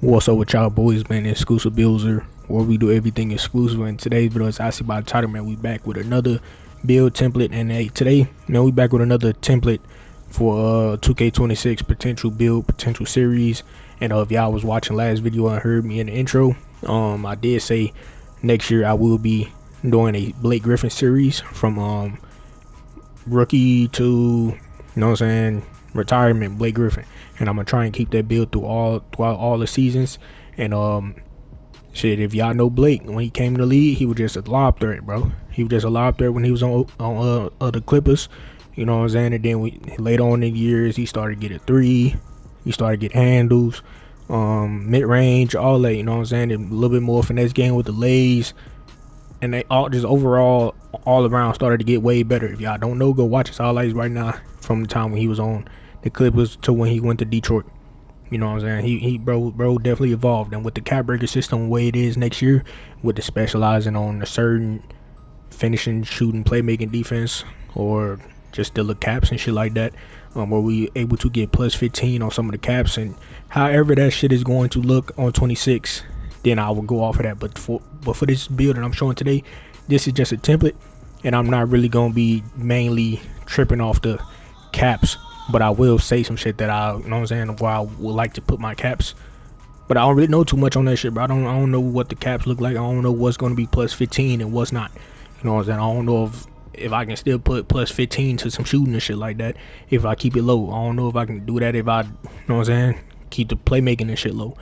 What's up with y'all boys, man? Exclusive builder, where we do everything exclusive. And today's video is actually by the title, man. We back with another build template, and hey, today, man, we back with another template for 2K26 potential build, potential series. And if y'all was watching last video and heard me in the intro, I did say next year I will be doing a Blake Griffin series from rookie to, you know what I'm saying, retirement, Blake Griffin. And I'm gonna try and keep that build throughout all the seasons. And shit, if y'all know Blake, when he came to the league, he was just a lob threat, bro. He was just a lob threat when he was on the Clippers. You know what I'm saying? And then later on in the years, he started getting three. He started getting handles, mid range, all that. You know what I'm saying? And a little bit more finesse game with the lays, and they all just overall all around started to get way better. If y'all don't know, go watch his highlights right now from the time when he was on the Clippers to when he went to Detroit. You know what I'm saying? He bro definitely evolved, and with the cap breaker system the way it is next year, with the specializing on a certain finishing, shooting, playmaking defense, or just the little caps and shit like that, where we able to get plus 15 on some of the caps, and however that shit is going to look on 26, then I will go off of that. But for this build that I'm showing today, this is just a template, and I'm not really gonna be mainly tripping off the caps, but I will say some shit that I, you know what I'm saying, where I would like to put my caps. But I don't really know too much on that shit, bro. I don't know what the caps look like. I don't know what's gonna be plus 15 and what's not. You know what I'm saying? I don't know if I can still put plus 15 to some shooting and shit like that if I keep it low. I don't know if I can do that if I, you know what I'm saying, keep the playmaking and shit low.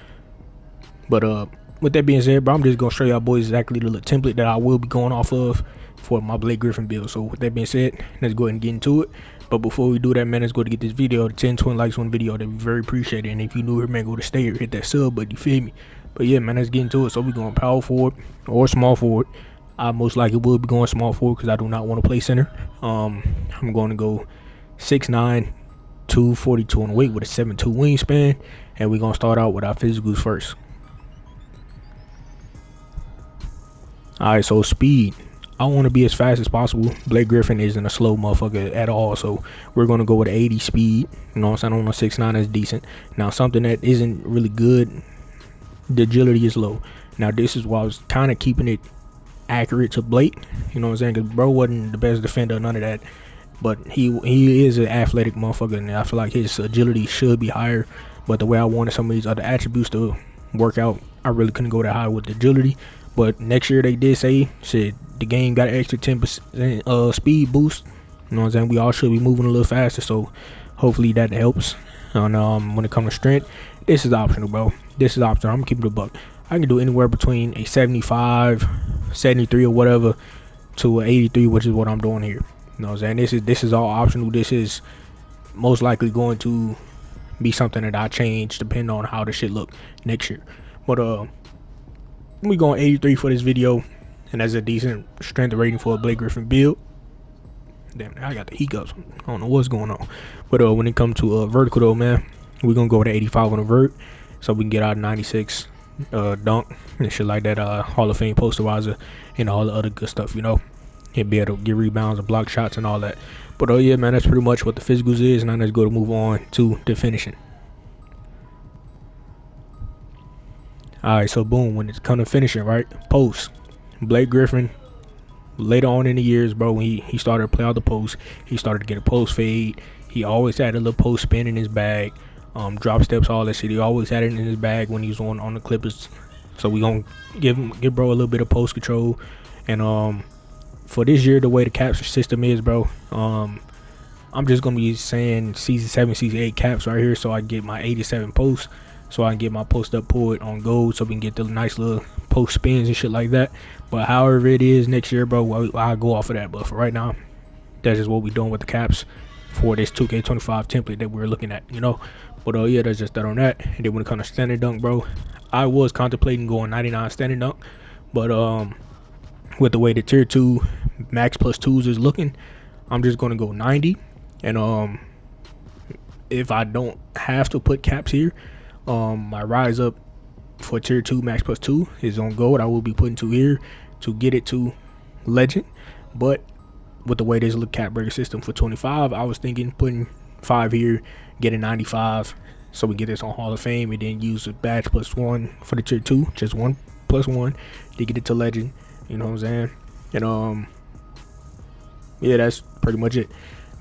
But with that being said, bro, I'm just gonna show y'all boys exactly the template that I will be going off of for my Blake Griffin build. So with that being said, let's go ahead and get into it. But before we do that, man, let's go to get this video to 10-20 likes on the video. That'd be very appreciated. And if you new here, man, go to stay here, hit that sub button, you feel me? But yeah, man, let's get into it. So we're going power forward or small forward. I most likely will be going small forward because I do not want to play center. I'm going to go 6'9", 242 on the weight with a 7'2" wingspan. And we're going to start out with our physicals first. Alright, so speed. I want to be as fast as possible. Blake Griffin isn't a slow motherfucker at all, so we're going to go with 80 speed. You know what I'm saying? On a 6'9", is decent. Now, something that isn't really good, the agility is low. Now, this is why I was kind of keeping it accurate to Blake. You know what I'm saying? Because bro wasn't the best defender, none of that. But he is an athletic motherfucker, and I feel like his agility should be higher. But the way I wanted some of these other attributes to work out, I really couldn't go that high with the agility. But next year they did say, shit, the game got an extra 10% speed boost. You know what I'm saying? We all should be moving a little faster, so hopefully that helps. And when it comes to strength, this is optional, bro. This is optional. I'm keeping it a buck. I can do anywhere between a 75, 73 or whatever to an 83, which is what I'm doing here. You know what I'm saying? This is all optional. This is most likely going to be something that I change depending on how the shit look next year. But we going 83 for this video, and that's a decent strength rating for a Blake Griffin build. Damn, I got the hiccups. I don't know what's going on. But when it comes to vertical though, man, we're gonna go with 85 on the vert, so we can get our 96 dunk and shit like that, Hall of Fame posterizer and all the other good stuff, you know. And be able to get rebounds and block shots and all that. But yeah, man, that's pretty much what the physicals is. Now let's go to move on to the finishing. Alright, so boom, when it's come to finishing, right? Post. Blake Griffin, later on in the years, bro, when he started to play out the post, he started to get a post fade. He always had a little post spin in his bag. Drop steps, all that shit. He always had it in his bag when he was on the Clippers. So we gonna give bro a little bit of post control. And for this year, the way the cap system is, bro, I'm just gonna be saying season 7, season 8 caps right here, so I get my 87 posts, so I can get my post up pull it on gold, so we can get the nice little post spins and shit like that. But however it is next year, bro, I'll go off of that. But for right now, that's just what we're doing with the caps for this 2K25 template that we're looking at, you know. But yeah, that's just that on that. And then when it comes to standard dunk, bro, I was contemplating going 99 standard dunk, but with the way the tier 2 max plus 2s is looking, I'm just gonna go 90. And if I don't have to put caps here, my rise up for tier 2 max plus 2 is on gold. I will be putting 2 here to get it to legend. But with the way there's a cap breaker system for 25, I was thinking putting 5 here, getting 95, so we get this on Hall of Fame, and then use the badge +1 for the tier 2, just 1+1 to get it to legend. You know what I'm saying? And yeah, that's pretty much it.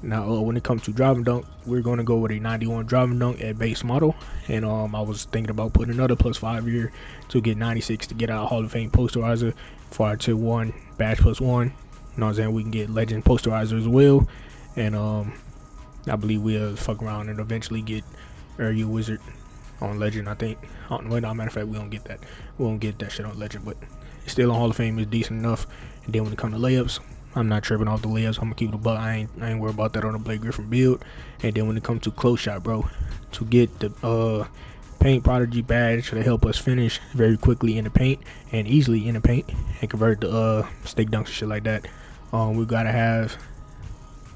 Now, when it comes to driving dunk, we're going to go with a 91 driving dunk at base model. And I was thinking about putting another +5 here to get 96 to get our Hall of Fame posterizer for our tier 1 badge +1. You know what I'm saying? We can get legend posterizer as well. And I believe we'll fuck around and eventually get Area Wizard on legend, I think. Well, no, matter of fact, we don't get that. We won't get that shit on legend, but still on Hall of Fame is decent enough. And then when it comes to layups, I'm not tripping off the layups. I'm gonna keep the buck. I ain't worried about that on the Blake Griffin build. And then when it comes to close shot, bro, to get the paint prodigy badge to help us finish very quickly in the paint and easily in the paint and convert the stick dunks and shit like that, we gotta have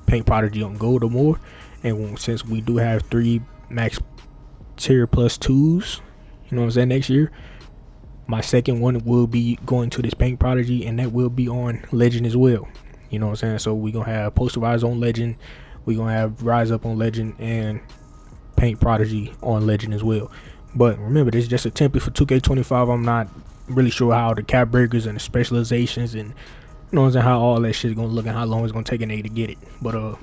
paint prodigy on gold or more. And since we do have 3 max tier +2s, you know what I'm saying, next year, my second one will be going to this paint prodigy, and that will be on legend as well. You know what I'm saying? So we're gonna have posterize on legend, we're gonna have rise up on legend, and paint prodigy on legend as well. But remember, this is just a template for 2K25. I'm not really sure how the cap breakers and the specializations and, you know what I'm saying, how all that shit is gonna look and how long it's gonna take an A to get it. But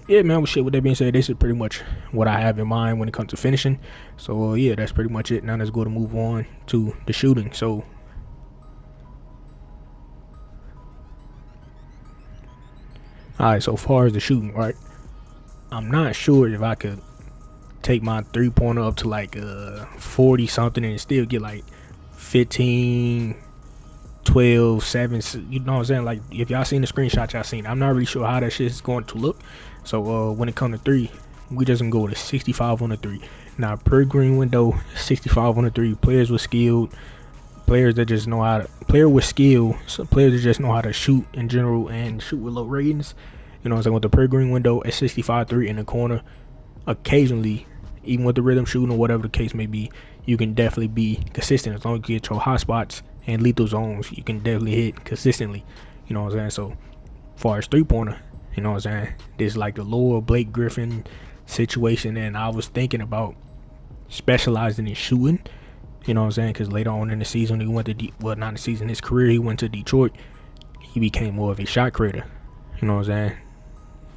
yeah, man, with that being said, this is pretty much what I have in mind when it comes to finishing. So yeah, that's pretty much it. Now let's go to move on to the shooting. So alright, so far as the shooting, right, I'm not sure if I could take my 3-pointer up to like 40 something and still get like 15, 12, 7, you know what I'm saying? Like, if y'all seen the screenshot, y'all seen it. I'm not really sure how that shit is going to look. So when it comes to 3, we just gonna go to 65 on the 3. Now, per green window, 65 on the 3. Players with skilled, players that just know how to, player with skill, so players that just know how to shoot in general and shoot with low ratings. You know what I'm saying? With the per green window at 65 3 in the corner, occasionally, even with the rhythm shooting or whatever the case may be, you can definitely be consistent. As long as you get your hot spots and lethal zones, you can definitely hit consistently. You know what I'm saying? So, as far as 3-pointer, you know what I'm saying, this is like the lower Blake Griffin situation, and I was thinking about specializing in shooting. You know what I'm saying? Because later on in the season, he went to well, not the season, his career, he went to Detroit. He became more of a shot creator. You know what I'm saying?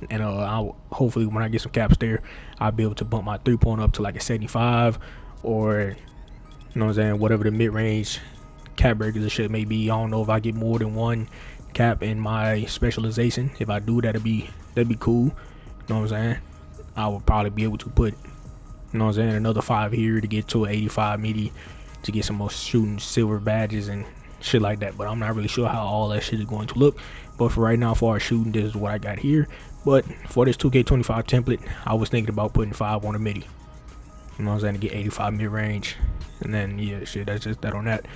And I'll hopefully when I get some caps there, I'll be able to bump my 3-pointer up to like a 75, or, you know what I'm saying, whatever the mid-range cap breakers and shit may be. I don't know if I get more than 1 cap in my specialization. If I do, that'd be cool. You know what I'm saying? I would probably be able to put, you know what I'm saying, another 5 here to get to an 85 midi to get some more shooting silver badges and shit like that. But I'm not really sure how all that shit is going to look. But for right now, for our shooting, this is what I got here. But for this 2K25 template, I was thinking about putting 5 on the midi. You know what I'm saying, to get 85 mid-range. And then, yeah, shit, that's just that on that.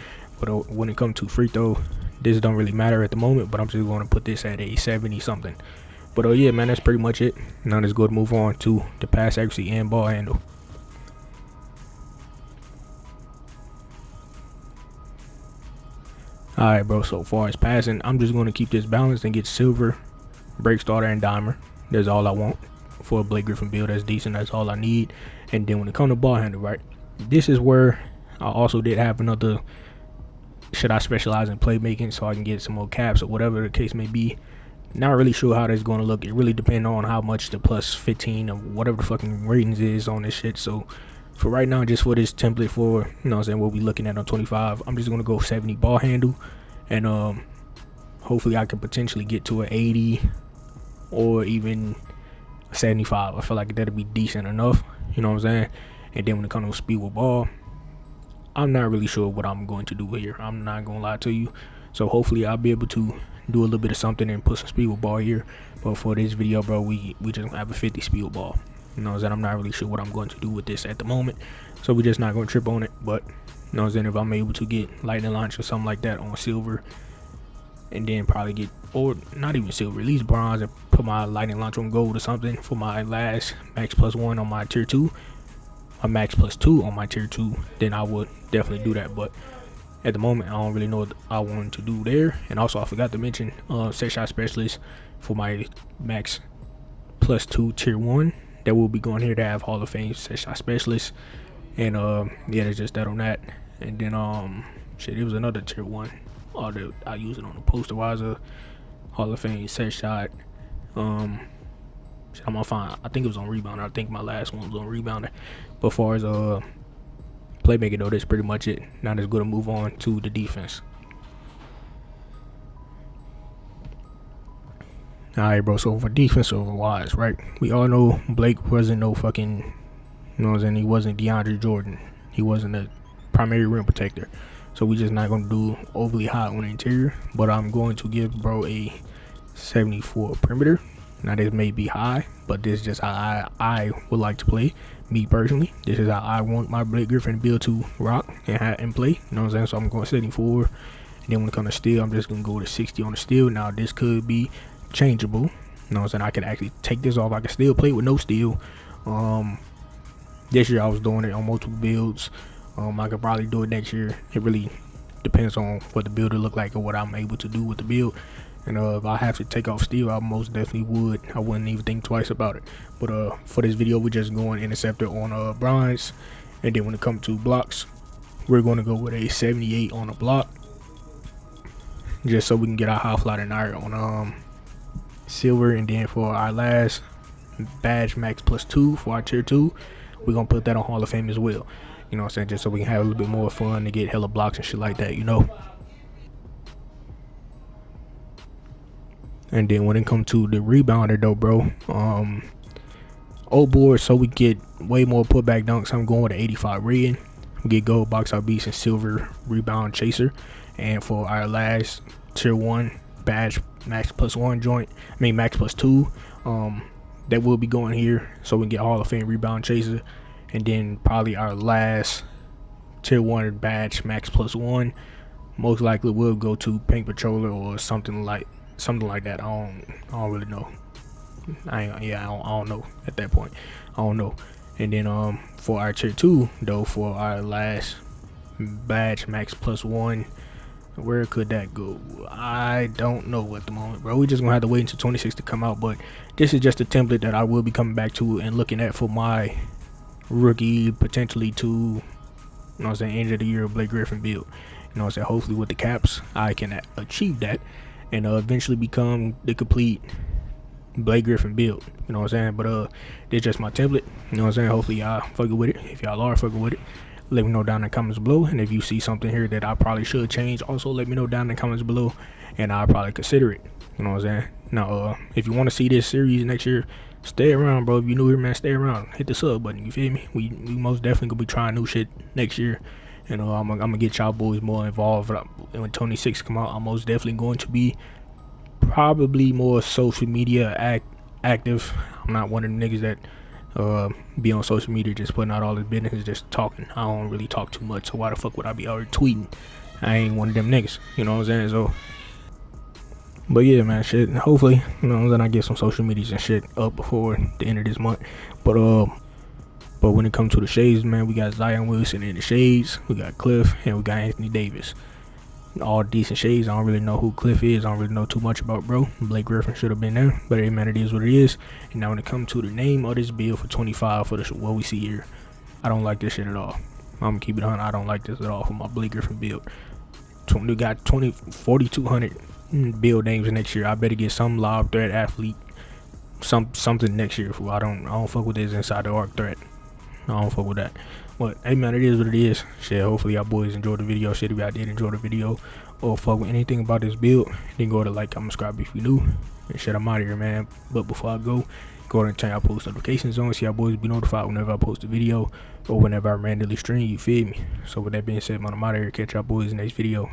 But when it comes to free throw, this don't really matter at the moment. But I'm just going to put this at a 70 something. But yeah, man, that's pretty much it. Now let's go to move on to the pass accuracy and ball handle. Alright, bro, so far as passing, I'm just going to keep this balanced and get silver, break starter, and dimer. That's all I want for a Blake Griffin build that's decent. That's all I need. And then when it comes to ball handle, right, this is where I also did have another, should I specialize in playmaking so I can get some more caps or whatever the case may be. Not really sure how that's going to look. It really depends on how much the plus 15 or whatever the fucking ratings is on this shit. So for right now, just for this template for, you know what I'm saying, what we looking at on 25, I'm just going to go 70 ball handle. And hopefully I can potentially get to an 80 or even 75. I feel like that'll be decent enough. You know what I'm saying? And then when it comes to speed with ball, I'm not really sure what I'm going to do here. I'm not going to lie to you. So hopefully I'll be able to do a little bit of something and put some speed with ball here. But for this video, bro, we just have a 50 speed with ball. You know what I'm saying? I'm not really sure what I'm going to do with this at the moment. So we're just not going to trip on it. But, you know what I'm saying, if I'm able to get lightning launch or something like that on silver, and then probably get, or not even silver, at least bronze, and put my lightning launch on gold or something for my last max +1 on my tier 2, a max +2 on my tier 2, then I would definitely do that. But at the moment, I don't really know what I want to do there. And also, I forgot to mention set shot specialist for my max +2 tier 1. That will be going here to have Hall of Fame set shot specialist. And yeah, it's just that on that. And then shit, it was another tier 1. That I use it on the posterizer, Hall of Fame set shot. Um, I'm gonna find. I think it was on rebounder. I think my last one was on rebounder. But as far as playmaking though, that's pretty much it. Now it's gonna move on to the defense. Alright, bro. So for defensive wise, right? We all know Blake wasn't no fucking, you know what I'm saying? He wasn't DeAndre Jordan. He wasn't a primary rim protector. So we just not gonna do overly hot on the interior. But I'm going to give bro a 74 perimeter. Now this may be high, but this is just how I would like to play. Me personally, this is how I want my Blake Griffin build to rock and play. You know what I'm saying? So I'm going 74. And then when it comes to steal, I'm just gonna go to 60 on the steal. Now this could be changeable. You know what I'm saying? I can actually take this off. I can still play with no steal. This year I was doing it on multiple builds. I could probably do it next year. It really depends on what the build will look like or what I'm able to do with the build. And if I have to take off steel, I most definitely would. I wouldn't even think twice about it. But for this video, we're just going interceptor on bronze. And then when it comes to blocks, we're going to go with a 78 on a block, just so we can get our half light and iron on silver. And then for our last badge, max +2 for our tier 2, we're gonna put that on Hall of Fame as well. You know what I'm saying? Just so we can have a little bit more fun to get hella blocks and shit like that, you know. And then when it comes to the rebounder though, bro, old board, so we get way more putback dunks. I'm going with an 85 rating. We get gold box out beast and silver rebound chaser. And for our last tier 1 badge, max +1 joint, max +2, that will be going here, so we can get Hall of Fame rebound chaser. And then probably our last tier 1 badge, max +1, most likely will go to Paint Patroller or something like that. I don't really know. I don't know at that point. I don't know. And then for our tier 2 though, for our last badge, max +1, where could that go? I don't know at the moment, bro. We just gonna have to wait until 26 to come out. But this is just a template that I will be coming back to and looking at for my rookie, potentially to, you know what I'm saying, end of the year Blake Griffin build. You know what I'm saying? Hopefully with the caps, I can achieve that and eventually become the complete Blake Griffin build. You know what I'm saying? But this just my template. You know what I'm saying? Hopefully y'all fucking with it. If y'all are fucking with it, let me know down in the comments below. And if you see something here that I probably should change, also let me know down in the comments below, and I'll probably consider it. You know what I'm saying? Now if you want to see this series next year, stay around, bro. If you're new here, man, stay around. Hit the sub button. You feel me? We most definitely gonna be trying new shit next year. And I'm gonna get y'all boys more involved. And when 26 come out, I'm most definitely going to be probably more social media active. I'm not one of the niggas that be on social media just putting out all his business, just talking. I don't really talk too much, so why the fuck would I be already tweeting? I ain't one of them niggas, you know what I'm saying? So, but yeah, man, shit. Hopefully, you know, then I get some social medias and shit up before the end of this month. But when it comes to the shades, man, we got Zion Wilson in the shades, we got Cliff, and we got Anthony Davis. All decent shades. I don't really know who Cliff is. I don't really know too much about bro. Blake Griffin should have been there, but hey, man, it is what it is. And now when it comes to the name of this build for 25 for what we see here, I don't like this shit at all. I'm gonna keep it on. I don't like this at all for my Blake Griffin build. We got 4,200 build names next year. I better get some lob threat athlete, something next year. I don't fuck with this inside the arc threat. I don't fuck with that. But hey, man, it is what it is. Shit, hopefully y'all boys enjoyed the video. Shit, if y'all did enjoy the video or fuck with anything about this build, then go to like, comment, subscribe if you new. And shit, I'm out of here, man. But before I go ahead and turn y'all post notifications on so y'all boys be notified whenever I post a video or whenever I randomly stream, you feel me? So with that being said, man, I'm out of here. Catch y'all boys in the next video.